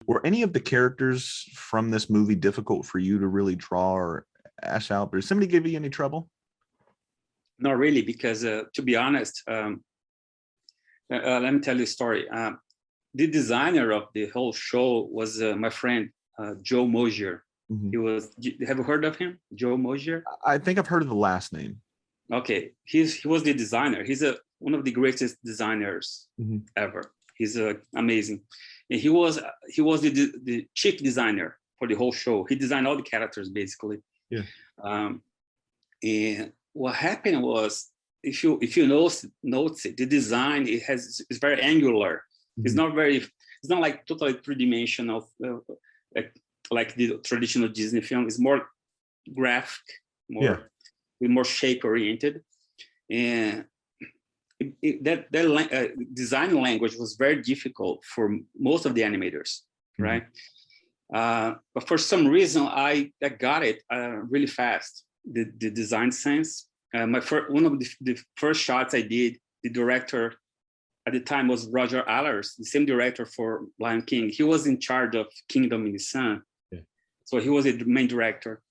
Were any of the characters from this movie difficult for you to really draw or ash out? Did somebody give you any trouble? Not really, because to be honest, let me tell you a story. The designer of the whole show was my friend Joe Moshier. Mhm. He was. Have you heard of him, Joe Moshier? I think I've heard of the last name. Okay, he was the designer. He's one of the greatest designers Mhm. ever. He's amazing, and he was the chief designer for the whole show. He designed all the characters basically. Yeah. And what happened was, if you notice it, the design is very angular. It's Mhm. it's not like totally three-dimensional like the traditional Disney film. It's more graphic, more shape oriented, and that design language was very difficult for most of the animators, right? But for some reason, I got it really fast. The design sense. One of the first shots I did, the director at the time was Roger Allers, the same director for Lion King. He was in charge of Kingdom in the Sun, so he was the main director.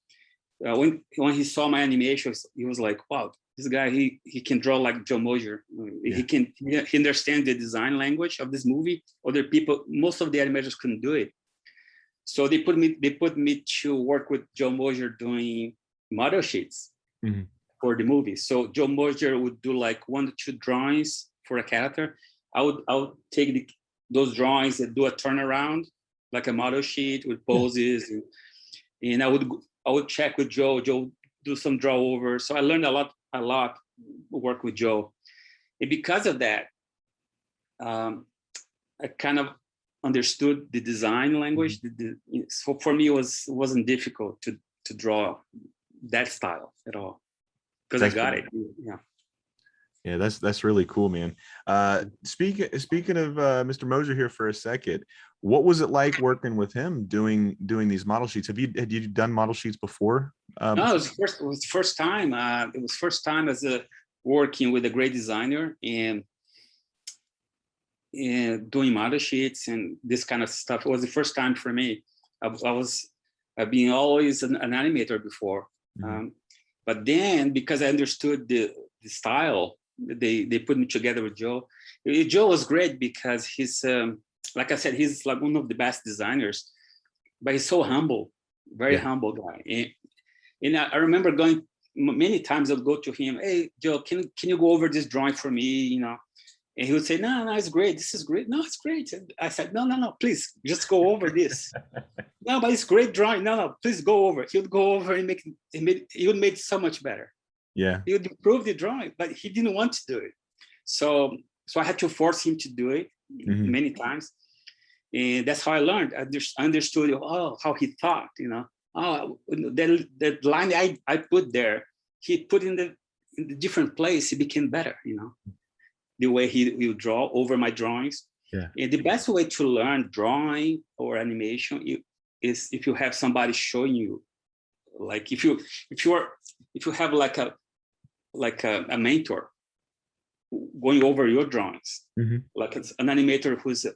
When he saw my animations, he was like, "Wow, this guy he can draw like Joe Moshier. He understands the design language of this movie. Other people, most of the animators couldn't do it. So they put me to work with Joe Moshier doing model sheets for the movie. So Joe Moshier would do like 1 to 2 drawings for a character. I would take those drawings and do a turnaround, like a model sheet with poses, and I would check with Joe. Joe do some draw over. So I learned a lot work with Joe, and because of that, I kind of understood the design language. So for me, it wasn't difficult to draw that style at all, because I got it. Yeah, that's really cool, man. Speaking of Mr. Moshier here for a second, what was it like working with him doing these model sheets? Had you done model sheets before? No, it was first time. It was first time as working with a great designer and doing model sheets and this kind of stuff. It was the first time for me. I've been always an animator before, but then because I understood the style, they put me together with Joe. Joe was great because he's like I said, he's like one of the best designers, but he's so humble, very humble guy. And I remember going many times. I'd go to him, "Hey Joe, can you go over this drawing for me?" You know, and he would say, "No, it's great. This is great. No, it's great." And I said, "No, please, just go over this." "No, but it's great drawing. No, please go over." He would go over and he would make it so much better. Yeah, he would improve the drawing, but he didn't want to do it. So I had to force him to do it many times, and that's how I learned. I understood how he thought. You know, that line I put there, he put in the different place. It became better. You know, the way he will draw over my drawings. Yeah. And the best way to learn drawing or animation is if you have somebody showing you. Like if you have like a mentor going over your drawings, like it's an animator who's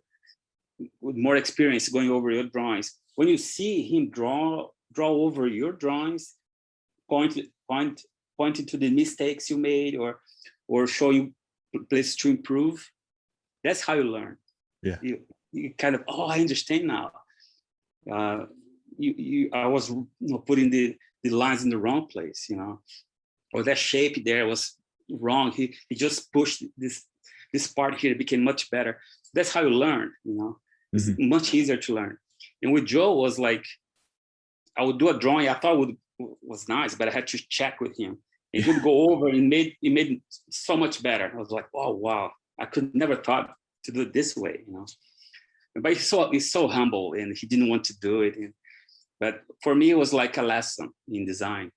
with more experience going over your drawings. When you see him draw over your drawings, pointing to the mistakes you made or show you places to improve, that's how you learn. Yeah. You kind of, I understand now. I was putting the lines in the wrong place, you know, or that shape there was wrong. He just pushed this part here. It became much better. That's how you learn, you know. It's much easier to learn. And with Joe was like, I would do a drawing I thought was nice, but I had to check with him. And he would go over and made it so much better. I was like, oh wow, I could never thought to do it this way, you know. But he's so humble and he didn't want to do it. But for me, it was like a lesson in design.